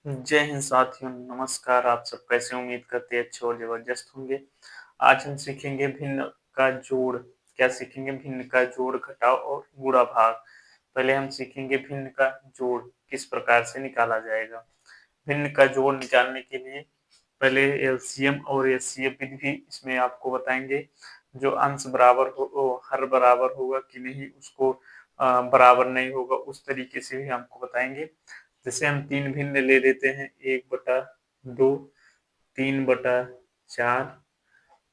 जय हिंद साथियों, नमस्कार। आप सब कैसे? उम्मीद करते हैं अच्छे और जबरदस्त होंगे। आज हम सीखेंगे भिन्न का जोड़। क्या सीखेंगे? भिन्न का जोड़, घटाव और गुणा भाग। पहले हम सीखेंगे भिन्न का जोड़ किस प्रकार से निकाला जाएगा। भिन्न का जोड़ निकालने के लिए पहले एलसीएम और एचसीएफ विधि भी इसमें आपको बताएंगे। जो अंश बराबर हो, हर बराबर होगा कि नहीं, उसको बराबर नहीं होगा, उस तरीके से भी आपको बताएंगे। जैसे हम तीन भिन्न ले लेते हैं, 1/2, 3/4,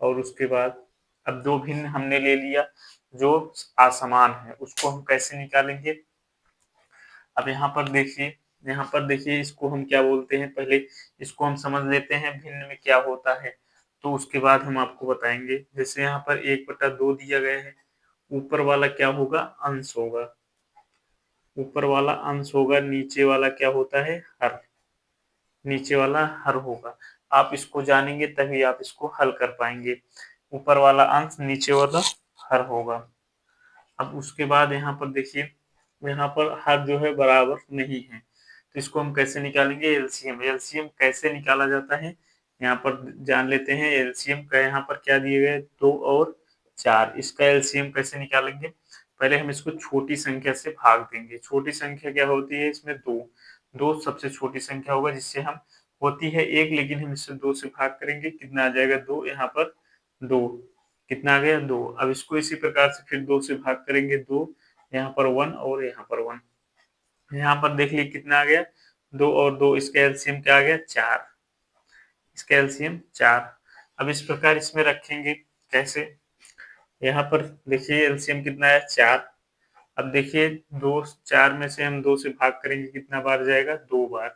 और उसके बाद अब दो भिन्न हमने ले लिया जो असमान है, उसको हम कैसे निकालेंगे। अब यहाँ पर देखिए इसको हम क्या बोलते हैं। पहले इसको हम समझ लेते हैं भिन्न में क्या होता है, तो उसके बाद हम आपको बताएंगे। जैसे यहाँ पर 1/2 दिया गया है, ऊपर वाला क्या होगा? अंश होगा। ऊपर वाला अंश होगा, नीचे वाला क्या होता है? हर। नीचे वाला हर होगा। आप इसको जानेंगे तभी आप इसको हल कर पाएंगे। ऊपर वाला अंश, नीचे वाला हर होगा। अब उसके बाद यहाँ पर देखिए, यहाँ पर हर जो है बराबर नहीं है, तो इसको हम कैसे निकालेंगे? एलसीएम। एलसीएम कैसे निकाला जाता है यहाँ पर जान लेते हैं। एलसीएम का यहाँ पर क्या दिए गए? 2 और 4। इसका एलसीएम कैसे निकालेंगे? पहले हम इसको छोटी संख्या से भाग देंगे। छोटी संख्या क्या होती है? इसमें दो। दो सबसे छोटी संख्या होगा, जिससे हम होती है 1, लेकिन हम इससे 2 से भाग करेंगे, कितना आ जाएगा? 2। यहाँ पर 2, कितना आ गया? 2। अब इसको इसी प्रकार से फिर 2 से भाग करेंगे, 2, यहाँ पर 1 और यहाँ पर 1। यहाँ पर देख लीजिए कितना आ गया? 2 और 2, इसका एलसीएम क्या आ गया? 4। इसका एलसीएम 4। अब इस प्रकार इसमें रखेंगे कैसे? यहाँ पर देखिए एलसीएम कितना है? 4। अब देखिए 2, 4 में से हम 2 से भाग करेंगे, कितना बार जाएगा? 2 बार।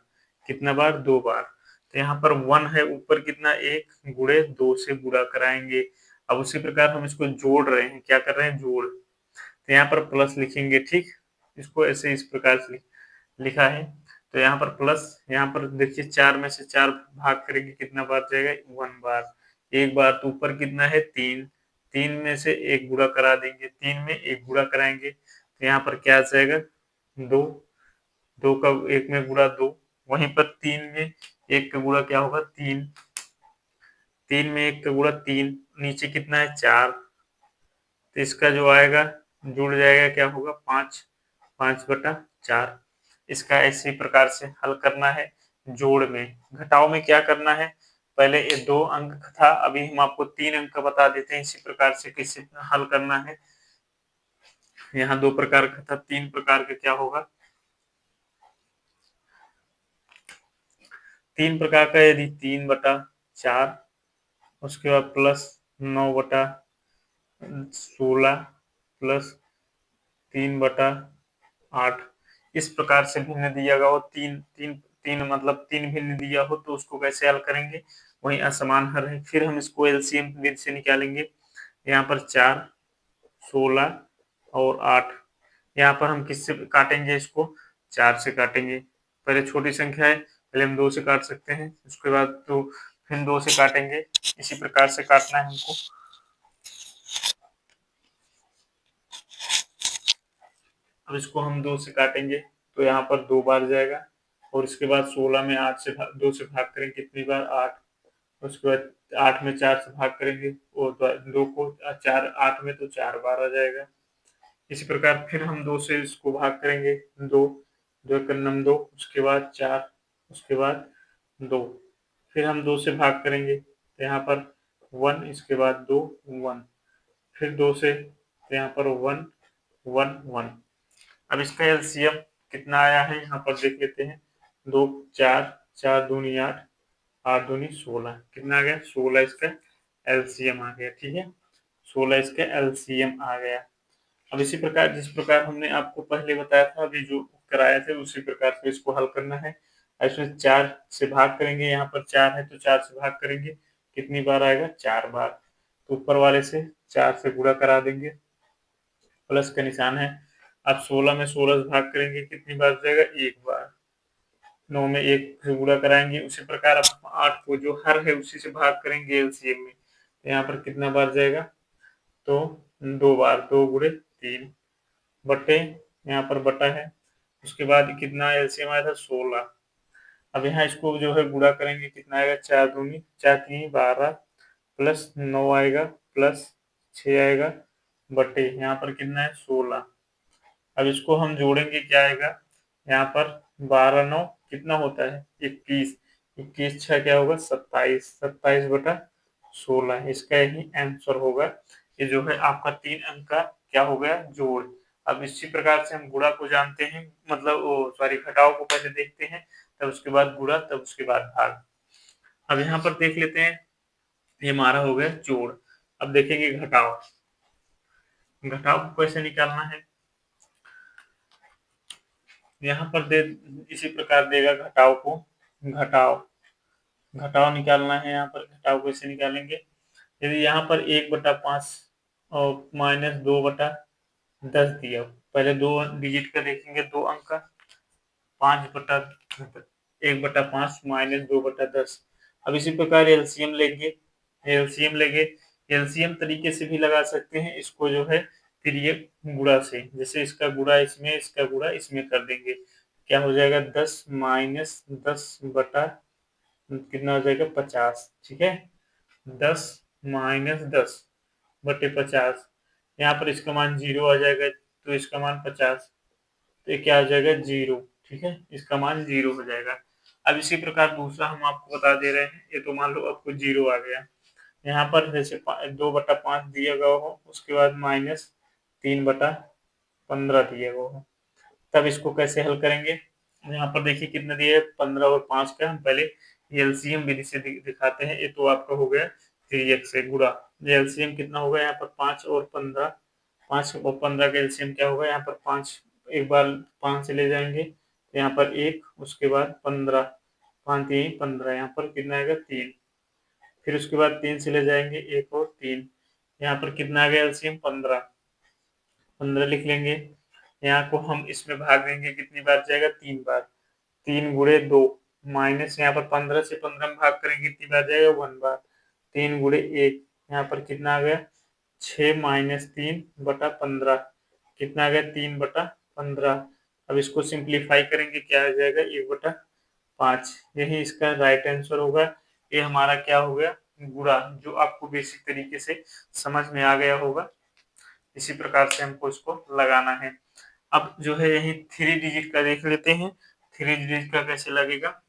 कितना बार? 2 बार। तो यहाँ पर 1 है, ऊपर कितना? 1 गुणे 2 से गुणा कराएंगे। अब उसी प्रकार हम इसको जोड़ रहे हैं। क्या कर रहे हैं? जोड़। तो यहाँ पर प्लस लिखेंगे, ठीक। इसको ऐसे इस प्रकार से लिखा है, तो यहाँ पर प्लस। यहाँ पर देखिए 4 में से 4 भाग करेंगे, कितना बार जाएगा? 1 बार। 1 बार। तो ऊपर कितना है? 3। 3 में से 1 गुणा करा देंगे, 3 में 1 गुणा कराएंगे, तो यहाँ पर क्या आ जाएगा? 2। 2 का 1 में गुणा 2। वहीं पर 3 में 1 का गुणा क्या होगा? 3। 3 में 1 का गुणा 3। नीचे कितना है? 4। तो इसका जो आएगा जुड़ जाएगा, क्या होगा? 5। 5/4। इसका इसी प्रकार से हल करना है। जोड़ में। घटाव में क्या करना है? पहले ये 2 अंक था, अभी हम आपको 3 अंक का बता देते हैं। इसी प्रकार से कैसे हल करना है। यहाँ 2 प्रकार का था, 3 प्रकार का क्या होगा? 3 प्रकार का, यदि 3/4, उसके बाद प्लस 9/16 प्लस 3/8, इस प्रकार से भिन्न दिया गया हो। तीन तीन तीन मतलब 3 भिन्न दिया हो तो उसको कैसे हल करेंगे? वही असमान हर है, फिर हम इसको एलसीएम विधि से निकालेंगे। यहाँ पर 4, 16 और 8। यहाँ पर हम किससे काटेंगे? इसको 4 से काटेंगे। पहले छोटी संख्या है, पहले हम 2 से काट सकते हैं, उसके बाद तो फिर 2 से काटेंगे। इसी प्रकार से काटना है हमको। अब इसको हम 2 से काटेंगे, तो यहाँ पर 2 बार जाएगा, और इसके बाद 16 में 8 से 2 से भाग करेंगे, कितनी बार? 8। उसके बाद 8 में 4 से भाग करेंगे, और 2 को 4, 8 में तो 4 बार आ जाएगा। इसी प्रकार फिर हम 2 से इसको भाग करेंगे, 2, 2 एक नम 2, उसके बाद 4, उसके बाद 2, फिर हम 2 से भाग करेंगे, तो यहाँ पर 1, इसके बाद 2, 1, फिर 2 से, तो यहाँ पर 1, 1, 1। अब इसका एलसीएम कितना आया है? यहाँ पर देख लेते हैं। 2, 4, 4 दूनी 8, 8 दूनी 16, कितना आ गया? 16 इसका एलसीएम आ गया, ठीक है। 16 इसका एलसीएम आ गया। अब इसी प्रकार जिस प्रकार हमने आपको पहले बताया था, अभी जो कराया थे, उसी प्रकार से इसको हल करना है। इसमें 4 से भाग करेंगे, यहाँ पर 4 है तो 4 से भाग करेंगे, कितनी बार आएगा? 4 बार। तो ऊपर वाले से 4 से गुणा करा देंगे, प्लस का निशान है। अब 16 में 16 से भाग करेंगे, कितनी बार जाएगा? 1 बार। 9 में 1 से गुणा कराएंगे, उसी प्रकार अब 8 को जो हर है उसी से भाग करेंगे एलसीएम में, तो यहाँ पर कितना बार जाएगा? तो 2 बार। 2 गुणे 3 बटे, यहाँ पर बटा है, उसके बाद कितना एलसीएम आया था? 16। अब यहाँ इसको जो है गुणा करेंगे, कितना आएगा, 4 दूनी 4 तीन 12 प्लस 9 आएगा प्लस 6 आएगा बटे यहाँ पर कितना है 16। अब इसको हम जोड़ेंगे, क्या आएगा यहाँ पर 12 9 कितना होता है 21, 21 6 क्या होगा 27, 27 बटा 16, इसका यही आंसर होगा। ये जो है आपका 3 अंक का क्या हो गया जोड़। अब इसी प्रकार से हम गुणा को जानते हैं, मतलब वो सॉरी घटाव को पहले देखते हैं, तब उसके बाद गुणा, तब उसके बाद भाग। अब यहाँ पर देख लेते हैं, ये हमारा हो गया जोड़। अब देखेंगे घटाव, घटाव को कैसे निकालना है। यहाँ पर दे इसी प्रकार देगा घटाव को, घटाव घटाव निकालना है। यहाँ पर घटाव कैसे निकालेंगे, यदि यहाँ पर 1/5 और -2/10 दिया, पहले 2 डिजिट का देखेंगे, 2 अंक का 1/5 -2/10। अब इसी प्रकार एलसीएम लेंगे, एलसीएम लेंगे, एलसीएम तरीके से भी लगा सकते हैं इसको जो है, फिर ये गुणा से, जैसे इसका गुणा इसमें, इसका गुणा इसमें कर देंगे, क्या हो जाएगा 10 -10 बटा कितना हो जाएगा 50, ठीक है 10 -10 बटे 50। यहाँ पर इसका मान 0 आ जाएगा, तो इसका मान 50, तो ये क्या आ जाएगा 0, ठीक है इसका मान 0 हो जाएगा। अब इसी प्रकार दूसरा हम आपको बता दे रहे हैं, ये तो मान लो आपको 0 आ गया, यहाँ पर जैसे 2/5 दिया गया हो, उसके बाद -3/15 दिया गया हो, तब इसको कैसे हल करेंगे। यहाँ पर देखिए कितना दिया है 15 और 5 का, हम पहले एलसीएम विधि से दिखाते हैं। ये तो आपका हो गया 3x से गुणा, एलसीएम कितना होगा यहाँ पर 5 और 15, 5 और 15 का एलसीएम क्या होगा, यहाँ पर 5 एक बार 5 से ले जाएंगे, तो यहाँ पर 1, उसके बाद 15, 5 3 15, यहाँ पर कितना आएगा 3, फिर उसके बाद 3 से ले जाएंगे 1 और 3, यहाँ पर कितना आ गया एलसीएम 15, 15 लिख लेंगे। यहाँ को हम इसमें भाग देंगे, कितनी बार जाएगा 3 बार, 3 गुणे 2 माइनस यहाँ पर 15 से 15 में भाग करेंगे, कितनी बार जाएगा 1 बार, 3 गुणे 1, यहाँ पर कितना आ गया 6 -3 बटा 15, कितना आ गया 3/15। अब इसको सिंप्लीफाई करेंगे, क्या आ जाएगा 1/5, यही इसका राइट आंसर होगा। ये हमारा क्या हो गया गुणा, जो आपको बेसिक तरीके से समझ में आ गया होगा। इसी प्रकार से हमको इसको लगाना है। अब जो है यही 3 डिजिट का देख लेते हैं, 3 डिजिट का कैसे लगेगा,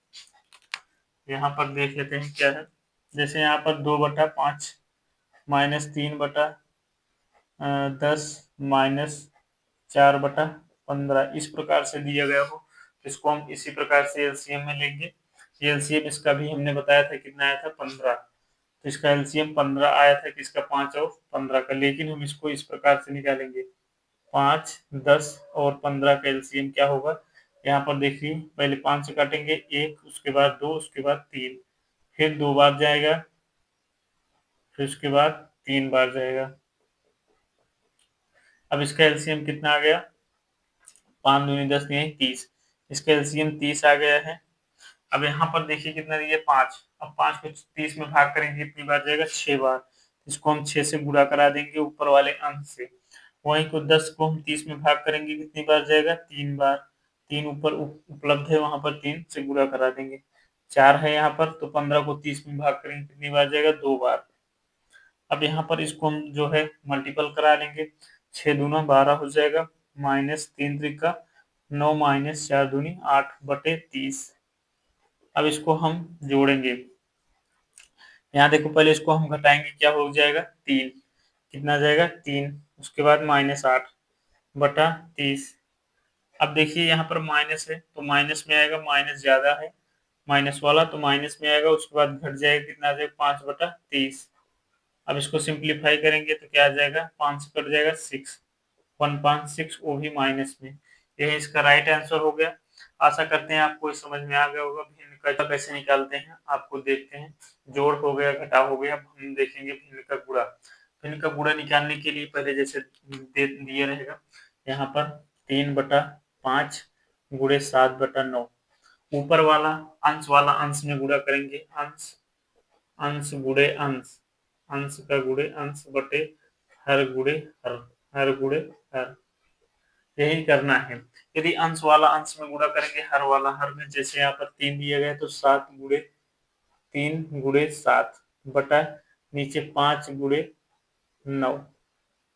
यहाँ पर देख लेते हैं क्या है। जैसे यहाँ पर 2/5 -3/10 -4/15 इस प्रकार से दिया गया हो, इसको हम इसी प्रकार से एलसीएम में लेंगे। एलसीएम इसका भी हमने बताया था कितना आया था 15, तो इसका एलसीएम 15 आया था, किसका 5 और 15 का, लेकिन हम इसको इस प्रकार से निकालेंगे 5 10 और 15 का एलसीएम क्या होगा। यहाँ पर देखिए पहले 5 से काटेंगे 1, उसके बाद 2, उसके बाद 3, फिर 2 बार जाएगा, फिर उसके बाद 3 बार जाएगा। अब इसका एलसीएम कितना आ गया, 5 दूनी 10 नहीं 30, इसका एलसीएम 30 आ गया है। अब यहाँ पर देखिए कितना दिया 5, अब 5 को 30 में भाग करेंगे, कितनी बार जाएगा 6 बार, इसको हम 6 से गुणा करा देंगे ऊपर वाले अंक से। वहीं को 10 को हम 30 में भाग करेंगे, कितनी बार जाएगा 3 बार, 3 ऊपर उपलब्ध है, वहां पर 3 से गुणा करा देंगे। 4 है यहाँ पर, तो 15 को 30 में भाग करेंगे, कितनी बार जाएगा 2 बार। अब यहाँ पर इसको हम जो है मल्टीपल करा लेंगे, 6 दूना 12 हो जाएगा, -3 त्रिका 9 -4 दूनी 8/30। अब इसको हम जोड़ेंगे, यहाँ देखो पहले इसको हम घटाएंगे, क्या हो जाएगा 3, कितना जाएगा 3, उसके बाद -8/30। अब देखिए यहाँ पर माइनस है, तो माइनस में आएगा, माइनस ज्यादा है माइनस वाला, तो माइनस में आएगा, उसके बाद घट जाएगा, कितना आ जाएगा 5/30। अब इसको सिंप्लीफाई करेंगे तो क्या आ जाएगा, 5 से कट जाएगा 6, 156, वो भी माइनस में। यही इसका राइट आंसर हो गया। आशा करते हैं आपको इस समझ में आ गया होगा। भिन्न का कैसे निकालते हैं आपको देखते हैं, जोड़ हो गया, घटाव हो गया, अब हम देखेंगे भिन्न का गुणा। भिन्न का गुणा निकालने के लिए पहले जैसे दिया रहेगा, यहाँ पर 3/5 गुणे 7/9, ऊपर वाला अंश वाला अंश में गुणा करेंगे, अंश अंश गुणे अंश, अंश का गुणे अंश बटे हर गुणे हर, हर गुणे हर, यही करना है। यदि अंश वाला अंश में गुणा करेंगे हर वाला हर में, जैसे यहाँ पर 3 दिया गया है तो 7 गुणे 3 गुणे 7 बटा नीचे 5 गुणे 9।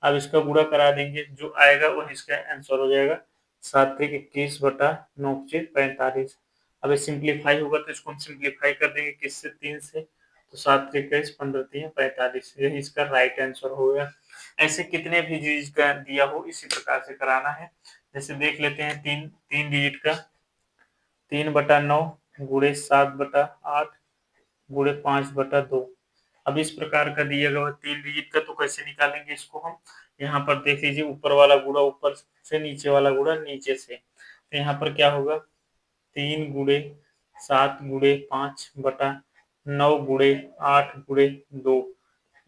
अब इसका गुणा करा देंगे, जो आएगा वही इसका आंसर हो जाएगा। 7 त्रिक 21 बटा 9 पचे 45। अब ये सिंप्लीफाई होगा तो इसको हम सिंप्लीफाई कर देंगे किससे, 3 से, तो 7 त्रिक 21 15 3 45, यही इसका राइट आंसर होगा। ऐसे कितने भी चीज का दिया हो इसी प्रकार से कराना है। जैसे देख लेते हैं, तीन तीन डिजिट का 3/9 गुणे 7/8 गुणे 5/2। अब इस प्रकार का दिया गया 3 डिजिट का तो कैसे निकालेंगे इसको हम, यहाँ पर देख लीजिए, ऊपर वाला गुणा ऊपर से, नीचे वाला गुणा नीचे से। तो यहाँ पर क्या होगा, 3 गुणे 7 गुणे 5/9 गुणे 8 गुणे 2।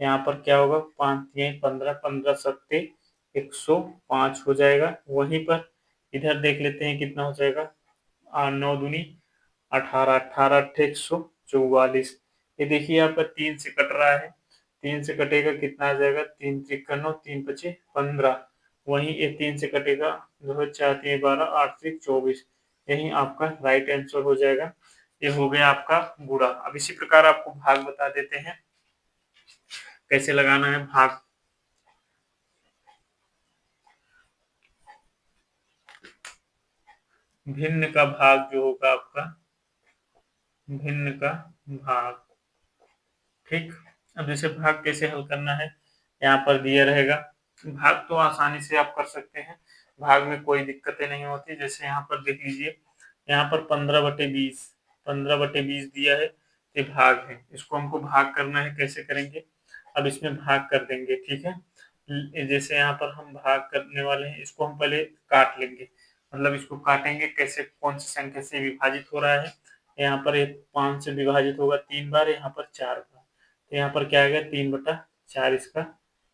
यहाँ पर क्या होगा, 5 3 15 15 सत्ते 105 हो जाएगा। वहीं पर इधर देख लेते हैं कितना हो जाएगा, 9 दूनी 18 18 अट्ठे 144। ये देखिए आपका 3 से कट रहा है, 3 से कटेगा कितना आ जाएगा, 3 त्रिक 9 3 पचे 15। वहीं ये 3 से कटेगा 2 4 3 12 8 त्रिक 24। यही आपका राइट आंसर हो जाएगा। ये हो गया आपका गुणा। अब इसी प्रकार आपको भाग बता देते हैं कैसे लगाना है भाग। भिन्न का भाग जो होगा आपका, भिन्न का भाग, ठीक। अब जैसे भाग कैसे हल करना है, यहाँ पर दिया रहेगा। भाग तो आसानी से आप कर सकते हैं, भाग में कोई दिक्कतें नहीं होती। जैसे यहाँ पर देख लीजिए, यहाँ पर 15/20 15/20 दिया है, ये भाग है, इसको हमको भाग करना है। कैसे करेंगे, अब इसमें भाग कर देंगे, ठीक है। जैसे यहाँ पर हम भाग करने वाले हैं, इसको हम पहले काट लेंगे, मतलब इसको काटेंगे कैसे, कौन सी संख्या से विभाजित हो रहा है। यहाँ पर 5 से विभाजित होगा 3 बार, यहाँ पर 4 बार, तो यहाँ पर क्या आएगा, 3/4 इसका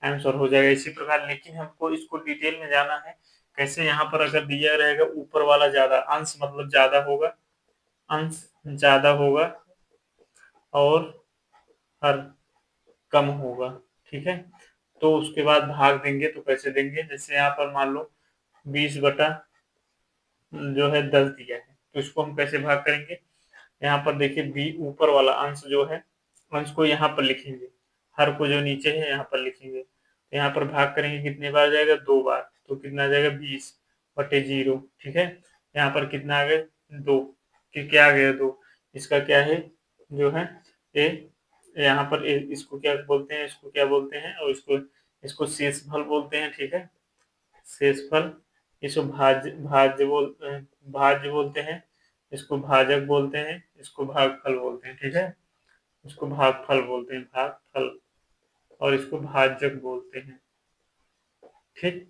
आंसर हो जाएगा। इसी प्रकार, लेकिन हमको इसको डिटेल में जाना है कैसे। यहाँ पर अगर दिया रहेगा ऊपर वाला ज्यादा, अंश मतलब ज्यादा होगा, अंश ज्यादा होगा और हर कम होगा, ठीक है। तो उसके बाद भाग देंगे तो कैसे देंगे, जैसे यहाँ पर मान लो 20 बटा जो है 10 दिया है, तो इसको हम कैसे भाग करेंगे। यहाँ पर देखिए, बी ऊपर वाला अंश जो है, अंश को यहाँ पर लिखेंगे, हर को जो नीचे है यहाँ पर लिखेंगे। तो यहाँ पर भाग करेंगे कितने बार जाएगा, 2 बार, तो कितना आ जाएगा 20/0, ठीक है। यहाँ पर कितना आ गया, 2, कि क्या आ गया 2, इसका क्या है जो है ए, यहाँ पर इसको क्या बोलते हैं, इसको क्या बोलते हैं, और इसको इसको शेषफल बोलते हैं, ठीक है। शेषफल, इसको भाज्य बोलते हैं, इसको भाजक बोलते हैं, इसको भागफल बोलते हैं, ठीक है। इसको भागफल बोलते हैं, भागफल, और इसको भाजक बोलते हैं, ठीक।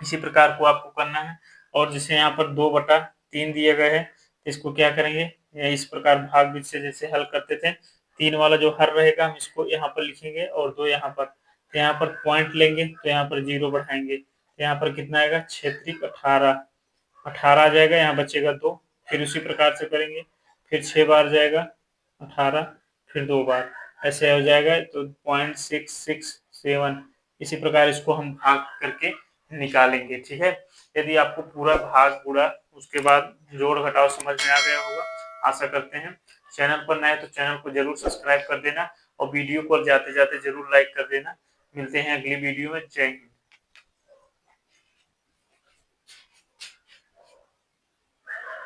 इसी प्रकार को आपको करना है। और जैसे यहाँ पर 2/3 दिया गया है, इसको क्या करेंगे, इस प्रकार भाग बीच से जैसे हल करते थे, 3 वाला जो हर रहेगा हम इसको यहाँ पर लिखेंगे और 2 यहाँ पर, तो यहाँ पर पॉइंट लेंगे तो यहाँ पर 0 बढ़ाएंगे, तो यहाँ पर कितना आएगा, 6 त्रिक 18 18 आ जाएगा, यहाँ बचेगा 2। फिर उसी प्रकार से करेंगे, फिर 6 बार जाएगा 18, फिर 2 बार, ऐसे हो जाएगा तो 0.667। इसी प्रकार इसको हम भाग करके निकालेंगे, ठीक है। यदि आपको पूरा भाग गुणा उसके बाद जोड़ घटाव समझ में आ गया होगा, आशा करते हैं। चैनल पर नए तो चैनल को जरूर सब्सक्राइब कर देना और वीडियो को जाते जाते जरूर लाइक कर देना। मिलते हैं अगली वीडियो में। जय हिंद।